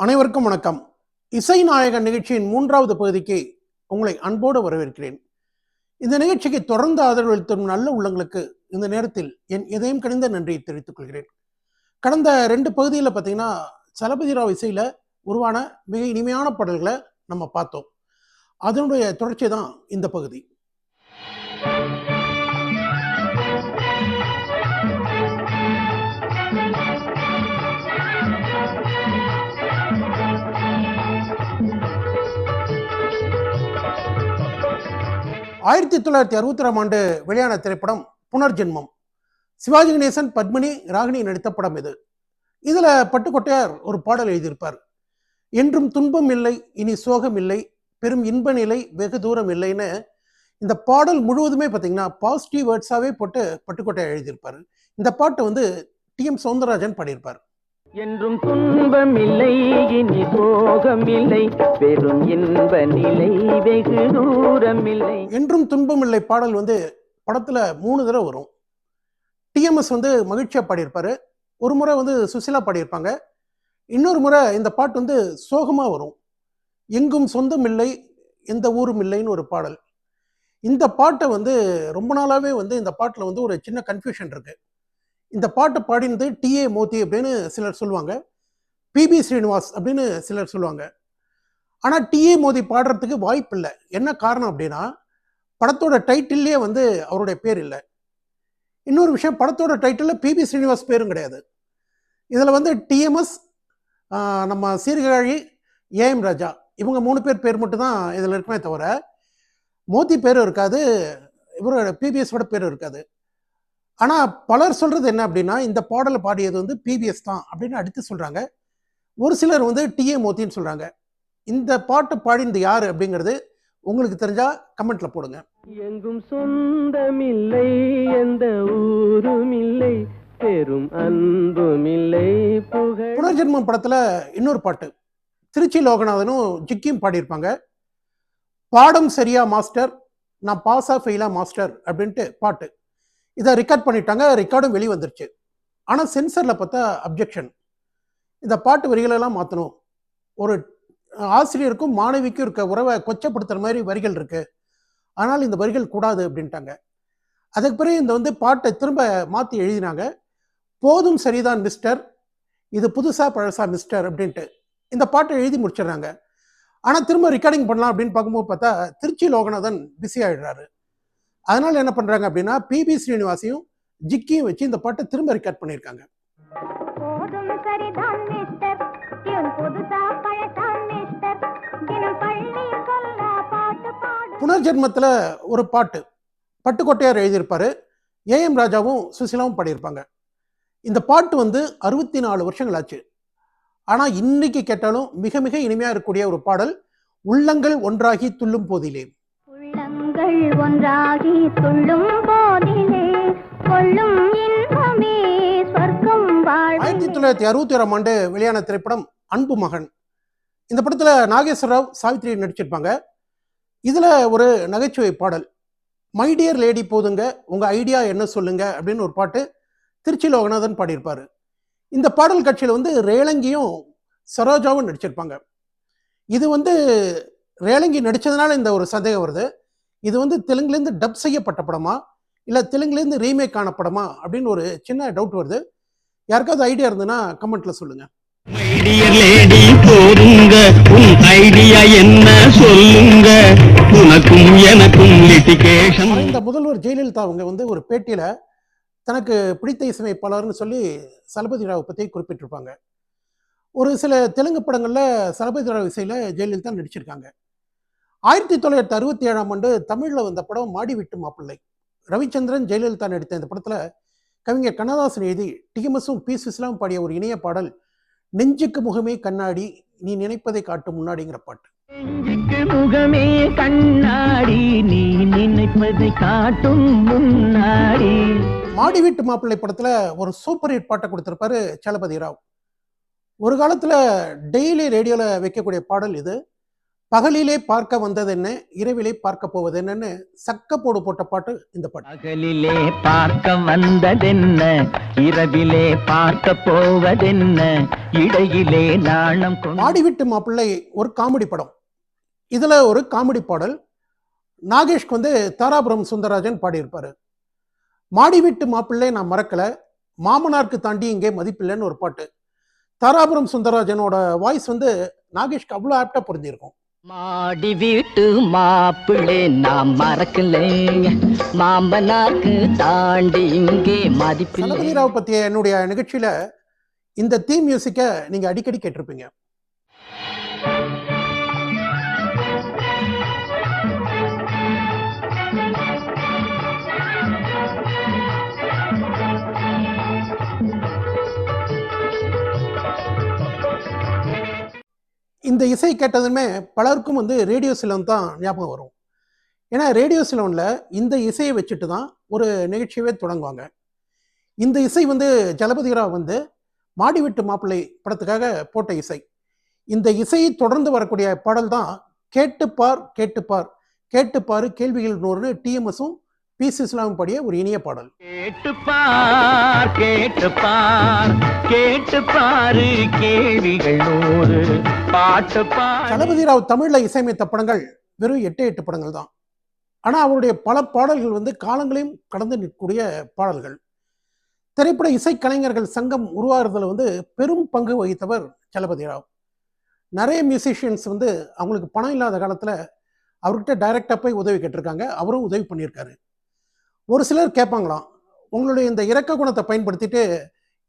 அனைவருக்கும் வணக்கம். இசை நாயகன் நிகழ்ச்சியின் 3வது பகுதிக்கு உங்களை அன்போடு வரவேற்கிறேன். இந்த நிகழ்ச்சிக்கு தொடர்ந்து ஆதரவு அளித்தும் நல்ல உள்ளங்களுக்கு இந்த நேரத்தில் என் இதயம் கனிந்த நன்றியை தெரிவித்துக் கொள்கிறேன். கடந்த 2 பகுதியில் பார்த்தீங்கன்னா, சலபதி ராவ் இசையில் உருவான மிக இனிமையான பாடல்களை நம்ம பார்த்தோம். அதனுடைய தொடர்ச்சி தான் இந்த பகுதி. 1966ஆம் ஆண்டு வெளியான திரைப்படம் புனர்ஜென்மம். சிவாஜி கணேசன், பத்மினி, ராகினி நடித்த படம் இது. இதுல பட்டுக்கோட்டையார் ஒரு பாடல் எழுதியிருப்பார். என்றும் துன்பம் இல்லை, இனி சோகம் இல்லை, பெரும் இன்ப நிலை வெகு தூரம் இல்லைன்னு இந்த பாடல் முழுவதுமே பார்த்தீங்கன்னா பாசிட்டிவ் வேர்ட்ஸாவே போட்டு பட்டுக்கோட்டையார் எழுதியிருப்பார். இந்த பாட்டு டி.எம். சௌந்தரராஜன் பாடியிருப்பார். என்றும் துன்பம் இல்லை, இனி சோகம் இல்லை, பெரும் இன்ப நிலை வெகு தூரம் இல்லை. என்றும் துன்பம் இல்லை பாடல் படத்துல 3 தடவை வரும். டிஎம்எஸ் மகிழ்ச்சியா பாடியிருப்பாரு. ஒரு முறை சுசிலா பாடியிருப்பாங்க. இன்னொரு முறை இந்த பாட்டு சோகமா வரும். எங்கும் சொந்தம் இல்லை, எந்த ஊரும் இல்லைன்னு ஒரு பாடல். இந்த பாட்டை ரொம்ப நாளாவே இந்த பாட்டுல ஒரு சின்ன கன்ஃபியூஷன் இருக்கு. இந்த பாட்டை பாடினது டி.ஏ. மோத்தி அப்படின்னு சிலர் சொல்லுவாங்க, பி.பி. ஸ்ரீனிவாஸ் அப்படின்னு சிலர் சொல்லுவாங்க. ஆனால் டி.ஏ. மோதி பாடுறதுக்கு வாய்ப்பு இல்லை. என்ன காரணம் அப்படின்னா, படத்தோட டைட்டில்லே அவருடைய பேர் இல்லை. இன்னொரு விஷயம், படத்தோட டைட்டிலில் பி.பி. ஸ்ரீனிவாஸ் பேரும் கிடையாது. இதில் டிஎம்எஸ், நம்ம சீர்காழி, ஏஎம் ராஜா, இவங்க 3 பேர் மட்டும்தான் இதில் இருக்குமே தவிர மோத்தி பேரும் இருக்காது, இவரோட பிபிஎஸோட பேரும் இருக்காது. ஆனால் பலர் சொல்கிறது என்ன அப்படின்னா, இந்த பாடலை பாடியது பிபிஎஸ் தான் அப்படின்னு அடுத்து சொல்கிறாங்க. ஒரு சிலர் டி.ஏ. மோத்தின்னு சொல்கிறாங்க. இந்த பாட்டு பாடினது யார் அப்படிங்கிறது உங்களுக்கு தெரிஞ்சா கமெண்ட்ல போடுங்க. எங்கும் சொந்தமில்லை, எந்த ஊரும் இல்லை, பெரும் அன்பும் இல்லை. புனர்ஜென்மம் படத்தில் இன்னொரு பாட்டு திருச்சி லோகநாதனும் ஜிக்கியும் பாடியிருப்பாங்க. பாடம் சரியா மாஸ்டர், நான் பாஸா ஃபெயிலா மாஸ்டர் அப்படின்ட்டு பாட்டு. இதை ரெக்கார்ட் பண்ணிட்டாங்க, ரெக்கார்டும் வெளியே வந்துருச்சு. ஆனால் சென்சரில் பார்த்தா அப்ஜெக்ஷன். இந்த பாட்டு வரிகளெல்லாம் மாற்றணும், ஒரு ஆசிரியருக்கும் மாணவிக்கும் இருக்க உறவை கொச்சப்படுத்துகிற மாதிரி வரிகள் இருக்கு, ஆனால் இந்த வரிகள் கூடாது அப்படின்ட்டாங்க. அதுக்கு பிறகு இந்த பாட்டை திரும்ப மாற்றி எழுதினாங்க. போதும் சரிதான் மிஸ்டர், இது புதுசா பழசா மிஸ்டர் அப்படின்ட்டு இந்த பாட்டை எழுதி முடிச்சிடுறாங்க. ஆனால் திரும்ப ரெக்கார்டிங் பண்ணலாம் அப்படின்னு பார்க்கும்போது பார்த்தா திருச்சி லோகநாதன் பிஸி ஆகிடுறாரு. அதனால என்ன பண்றாங்க அப்படின்னா, பி.பி. ஸ்ரீனிவாசையும் ஜிக்கியும் வச்சு இந்த பாட்டை திரும்ப ரெக்கார்ட் பண்ணியிருக்காங்க. புனர்ஜென்மத்துல ஒரு பாட்டு பட்டுக்கோட்டையார் எழுதியிருப்பாரு. ஏஎம் ராஜாவும் சுசிலாவும் பாடியிருப்பாங்க. இந்த பாட்டு 64 வருஷங்கள் ஆச்சு. ஆனா இன்னைக்கு கேட்டாலும் மிக மிக இனிமையா இருக்கக்கூடிய ஒரு பாடல், உள்ளங்கள் ஒன்றாகி துள்ளும் போதிலே. உள்ளங்கள் ஒன்றாகி துள்ளும் போதிலே கொள்ளும் இன்பமே சொர்க்கம் வாழ்வே. 1961ஆம் ஆண்டு வெளியான திரைப்படம் அன்பு மகன். இந்த படத்துல நாகேஸ்வர ராவ், சாவித்ரி நடிச்சிருப்பாங்க. இதுல ஒரு நகைச்சுவை பாடல், மை டியர் லேடி போதுங்க, உங்க ஐடியா என்ன சொல்லுங்க அப்படின்னு ஒரு பாட்டு திருச்சி லோகநாதன் பாடியிருப்பாரு. இந்த பாடல் காட்சியில் ரேலங்கியும் சரோஜாவும் நடிச்சிருப்பாங்க. இது ரேலங்கி நடிச்சதுனால இந்த ஒரு சந்தேகம் வருது, இது தெலுங்குலேருந்து டப் செய்யப்பட்ட படமா இல்லை தெலுங்குலேருந்து ரீமேக் ஆன படமா அப்படின்னு ஒரு சின்ன டவுட் வருது. யாருக்காவது ஐடியா இருந்ததுன்னா கமெண்ட்ல சொல்லுங்க. இந்த முதல்வர் ஜெயலலிதா அவங்க ஒரு பேட்டியில தனக்கு பிடித்த இசையமைப்பாளர்னு சொல்லி சலபதி ராவ் பற்றி குறிப்பிட்டிருப்பாங்க. ஒரு சில தெலுங்கு படங்களில் சலபதி ராவ் இசையில் ஜெயலலிதா நடிச்சிருக்காங்க. 1967ஆம் ஆண்டு தமிழில் வந்த படம் மாடி வீட்டு மாப்பிள்ளை. ரவிச்சந்திரன், ஜெயலலிதா நடித்த இந்த படத்தில் கவிஞர் கண்ணதாசன் எழுதி டிஎம்எஸும் பி. சுசிலாவும் பாடிய ஒரு இணைய பாடல், நெஞ்சுக்கு முகமே கண்ணாடி நீ நினைப்பதை காட்டும் முன்னாடிங்கிற பாட்டு. முகமே கண்ணாடி நீ நினைப்பதை காட்டும் முன்னாடி. மாடி வீட்டு மாப்பிள்ளை படத்துல ஒரு சூப்பர் ஹிட் பாட்டை கொடுத்திருப்பாரு சலபதி ராவ். ஒரு காலத்துல டெய்லி ரேடியோல வைக்கக்கூடிய பாடல் இது. பகலிலே பார்க்க வந்ததென்ன, இரவிலே பார்க்க போவதென்னன்னு சக்க போடு போட்ட பாட்டு இந்த பாட்டு. பகலிலே பார்க்க வந்ததென்ன, இரவிலே பார்க்க போவதென்ன, இடையிலே நாணம் மாடி வீட்டு மாப்பிள்ளை ஒரு காமெடி படம். இதுல ஒரு காமெடி பாடல். நாகேஷ்க்கு வந்து தாராபுரம் சுந்தரராஜன் பாடியிருப்பாரு. மாடி வீட்டு மாப்பிள்ளை நான் மறக்கல, மாமனாருக்கு தாண்டி இங்கே மதிப்பில்லைன்னு ஒரு பாட்டு. தாராபுரம் சுந்தரராஜனோட வாய்ஸ் வந்து நாகேஷ்க்கு அவ்வளோ ஆப்டா பொருந்திருக்கும். மாடி வீட்டு மாப்பிள்ளை நான் மறக்கலைங்க, மாமனாருக்கு தாண்டி இங்கே மதிப்பில்லை. சலபதி ராவ் பத்திய என்னுடைய நிகழ்ச்சியில இந்த தீம் மியூசிக்கை நீங்க அடிக்கடி கேட்டிருப்பீங்க. இந்த இசை கேட்டதுமே பலருக்கும் வந்து ரேடியோ சிலோன் தான் ஞாபகம் வரும். ஏன்னா ரேடியோ சிலோனில் இந்த இசையை வச்சுட்டு தான் ஒரு நிகழ்ச்சியவே தொடங்குவாங்க. இந்த இசை வந்து ஜலபதி ராவ் வந்து மாடி வீட்டு மாப்பிள்ளை படத்துக்காக போட்ட இசை. இந்த இசையை தொடர்ந்து வரக்கூடிய பாடல் தான் கேட்டுப்பார் கேட்டுப்பார் கேட்டுப்பாரு கேள்விகள் நூறுன்னு டிஎம்எஸும் பி.சி. இஸ்லாமும் பாடிய ஒரு இனிய பாடல். கேட்டுப்பார் கேட்டுப்பார் கேட்டுப்பாரு கேள்விகள் நூறு பாட்டுப்பார். தளபதி ராவ் தமிழ்ல இசையமைத்த படங்கள் வெறும் 8 படங்கள் தான். ஆனா அவருடைய பல பாடல்கள் வந்து காலங்களையும் கடந்து நிற்கக்கூடிய பாடல்கள். திரைப்பட இசைக்கலைஞர்கள் சங்கம் உருவாகிறதுல வந்து பெரும் பங்கு வகித்தவர் தளபதி ராவ். நிறைய மியூசிஷியன்ஸ் வந்து அவங்களுக்கு பணம் இல்லாத காலத்துல அவர்கிட்ட டைரக்டா போய் உதவி கேட்டிருக்காங்க. அவரும் உதவி பண்ணியிருக்காரு. ஒரு சிலர் கேட்பாங்களாம், உங்களுடைய இந்த இரக்க குணத்தை பயன்படுத்திட்டு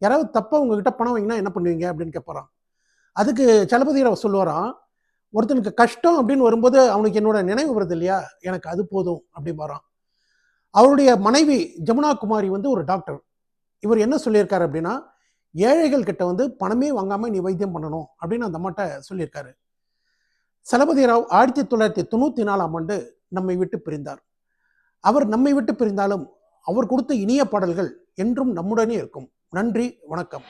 யாராவது தப்பா உங்ககிட்ட பணம் வாங்கினா என்ன பண்ணுவீங்க அப்படின்னு கேட்பாராம். அதுக்கு தளபதி ராவ் சொல்லுவாராம், ஒருத்தனுக்கு கஷ்டம் அப்படின்னு வரும்போது அவனுக்கு என்னோட நினைவு வருது இல்லையா, எனக்கு அது போதும் அப்படிம்பாராம். அவருடைய மனைவி ஜமுனா குமாரி வந்து ஒரு டாக்டர். இவர் என்ன சொல்லியிருக்காரு அப்படின்னா, ஏழைகள் கிட்ட வந்து பணமே வாங்காம நீ வைத்தியம் பண்ணணும் அப்படின்னு அந்த அம்மாட்ட சொல்லியிருக்காரு. தளபதி ராவ் 1994 நம்மை விட்டு பிரிந்தார். அவர் நம்மை விட்டு பிரிந்தாலும் அவர் கொடுத்த இனிய பாடல்கள் என்றும் நம்முடனே இருக்கும். நன்றி, வணக்கம்.